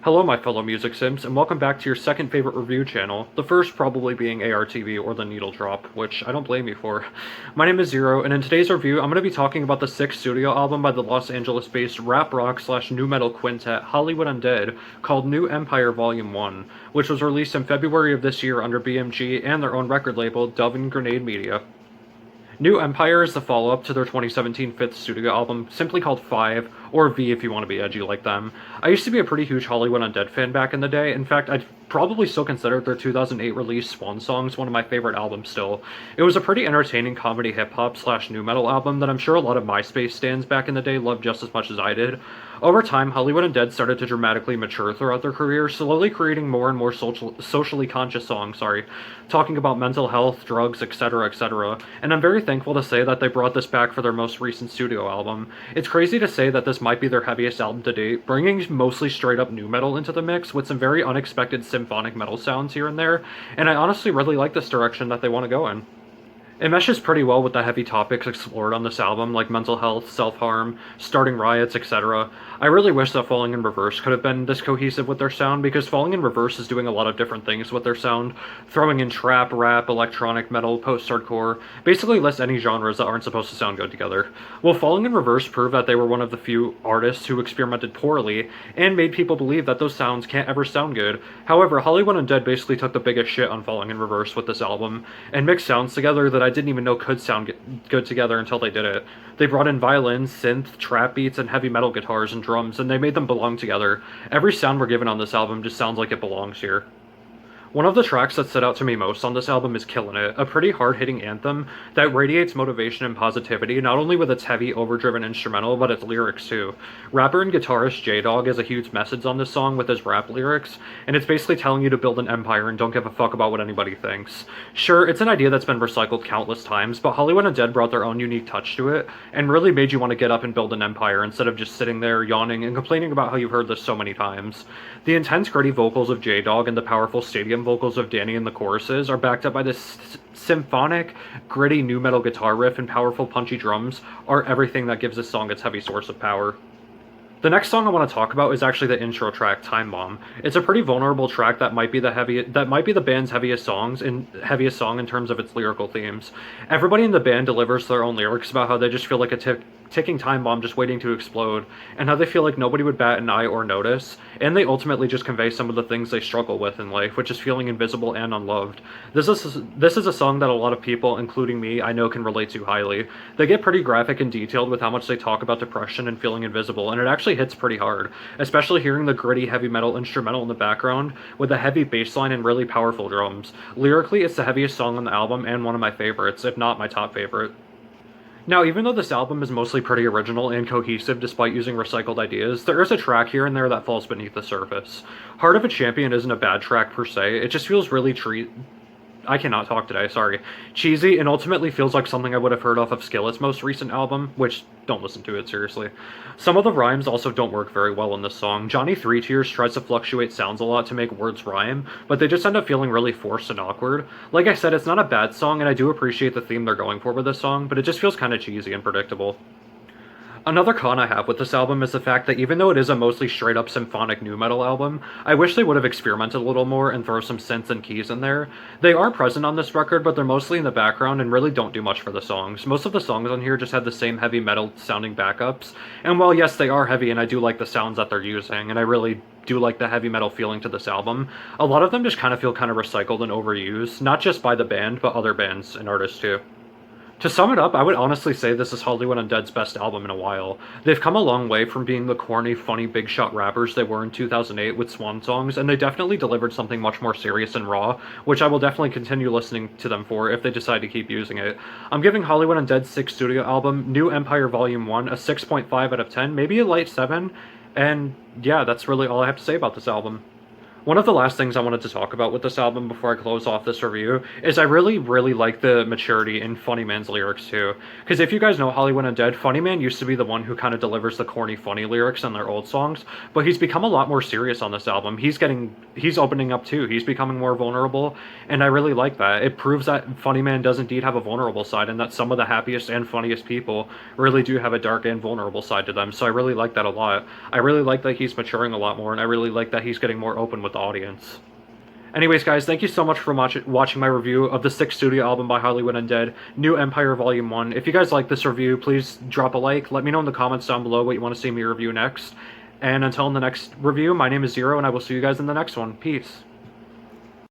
Hello my fellow music sims, and welcome back to your second favorite review channel, the first probably being ARTV or the Needle Drop, which I don't blame you for. My name is Zero, and in today's review I'm going to be talking about the 6th studio album by the Los Angeles-based rap rock / nu metal quintet Hollywood Undead called New Empire Volume 1, which was released in February of this year under BMG and their own record label, Dove and Grenade Media. New Empire is the follow-up to their 2017 5th studio album, simply called 5, or V if you want to be edgy like them. I used to be a pretty huge Hollywood Undead fan back in the day. In fact, I'd probably still consider their 2008 release Swan Songs one of my favorite albums still. It was a pretty entertaining comedy hip-hop / nu metal album that I'm sure a lot of MySpace stans back in the day loved just as much as I did. Over time, Hollywood Undead started to dramatically mature throughout their career, slowly creating more and more socially conscious songs, talking about mental health, drugs, etc., etc., and I'm very thankful to say that they brought this back for their most recent studio album. It's crazy to say that this might be their heaviest album to date, bringing mostly straight up nu metal into the mix with some very unexpected symphonic metal sounds here and there, and I honestly really like this direction that they want to go in. It meshes pretty well with the heavy topics explored on this album, like mental health, self-harm, starting riots, etc. I really wish that Falling in Reverse could have been this cohesive with their sound, because Falling in Reverse is doing a lot of different things with their sound, throwing in trap, rap, electronic, metal, post-hardcore, basically lists any genres that aren't supposed to sound good together. Well, Falling in Reverse proved that they were one of the few artists who experimented poorly, and made people believe that those sounds can't ever sound good. However, Hollywood Undead basically took the biggest shit on Falling in Reverse with this album, and mixed sounds together that I didn't even know could sound good together until they did it. They brought in violins, synth, trap beats, and heavy metal guitars and drums, and they made them belong together. Every sound we're given on this album just sounds like it belongs here. One of the tracks that stood out to me most on this album is Killin It, a pretty hard-hitting anthem that radiates motivation and positivity, not only with its heavy, overdriven instrumental, but its lyrics too. Rapper and guitarist J-Dog has a huge message on this song with his rap lyrics, and it's basically telling you to build an empire and don't give a fuck about what anybody thinks. Sure, it's an idea that's been recycled countless times, but Hollywood Undead brought their own unique touch to it, and really made you want to get up and build an empire instead of just sitting there yawning and complaining about how you've heard this so many times. The intense, gritty vocals of J-Dog and the powerful stadium vocals of Danny in the choruses are backed up by this symphonic, gritty nu metal guitar riff, and powerful punchy drums are everything that gives this song its heavy source of power. The next song I want to talk about is actually the intro track, Time Bomb. It's a pretty vulnerable track that might be the band's heaviest song in terms of its lyrical themes. Everybody in the band delivers their own lyrics about how they just feel like a ticking time bomb just waiting to explode, and how they feel like nobody would bat an eye or notice, and they ultimately just convey some of the things they struggle with in life, which is feeling invisible and unloved. This is a song that a lot of people, including me, I know can relate to highly. They get pretty graphic and detailed with how much they talk about depression and feeling invisible, and it actually hits pretty hard, especially hearing the gritty heavy metal instrumental in the background with a heavy bass line and really powerful drums. Lyrically, it's the heaviest song on the album and one of my favorites, if not my top favorite. Now, even though this album is mostly pretty original and cohesive despite using recycled ideas, there is a track here and there that falls beneath the surface. Heart of a Champion isn't a bad track per se, it just feels really I cannot talk today, sorry. Cheesy, and ultimately feels like something I would have heard off of Skillet's most recent album, which, don't listen to it, seriously. Some of the rhymes also don't work very well in this song. Johnny Three Tears tries to fluctuate sounds a lot to make words rhyme, but they just end up feeling really forced and awkward. Like I said, it's not a bad song, and I do appreciate the theme they're going for with this song, but it just feels kind of cheesy and predictable. Another con I have with this album is the fact that even though it is a mostly straight-up symphonic nu metal album, I wish they would have experimented a little more and throw some synths and keys in there. They are present on this record, but they're mostly in the background and really don't do much for the songs. Most of the songs on here just have the same heavy metal sounding backups, and while yes, they are heavy and I do like the sounds that they're using, and I really do like the heavy metal feeling to this album, a lot of them just kind of feel kind of recycled and overused, not just by the band, but other bands and artists too. To sum it up, I would honestly say this is Hollywood Undead's best album in a while. They've come a long way from being the corny, funny, big shot rappers they were in 2008 with Swan Songs, and they definitely delivered something much more serious and raw, which I will definitely continue listening to them for if they decide to keep using it. I'm giving Hollywood Undead's 6th studio album, New Empire Volume 1, a 6.5 out of 10, maybe a light 7, and yeah, that's really all I have to say about this album. One of the last things I wanted to talk about with this album before I close off this review is I really, really like the maturity in Funny Man's lyrics too. Because if you guys know Hollywood Undead, Funny Man used to be the one who kind of delivers the corny, funny lyrics in their old songs, but he's become a lot more serious on this album. He's opening up too. He's becoming more vulnerable, and I really like that. It proves that Funny Man does indeed have a vulnerable side, and that some of the happiest and funniest people really do have a dark and vulnerable side to them. So I really like that a lot. I really like that he's maturing a lot more, and I really like that he's getting more open with the audience. Anyways, guys, thank you so much for watching my review of the 6th studio album by Hollywood Undead, New Empire Volume 1. If you guys like this review, please drop a like. Let me know in the comments down below what you want to see me review next. And until the next review, my name is Zero, and I will see you guys in the next one. Peace.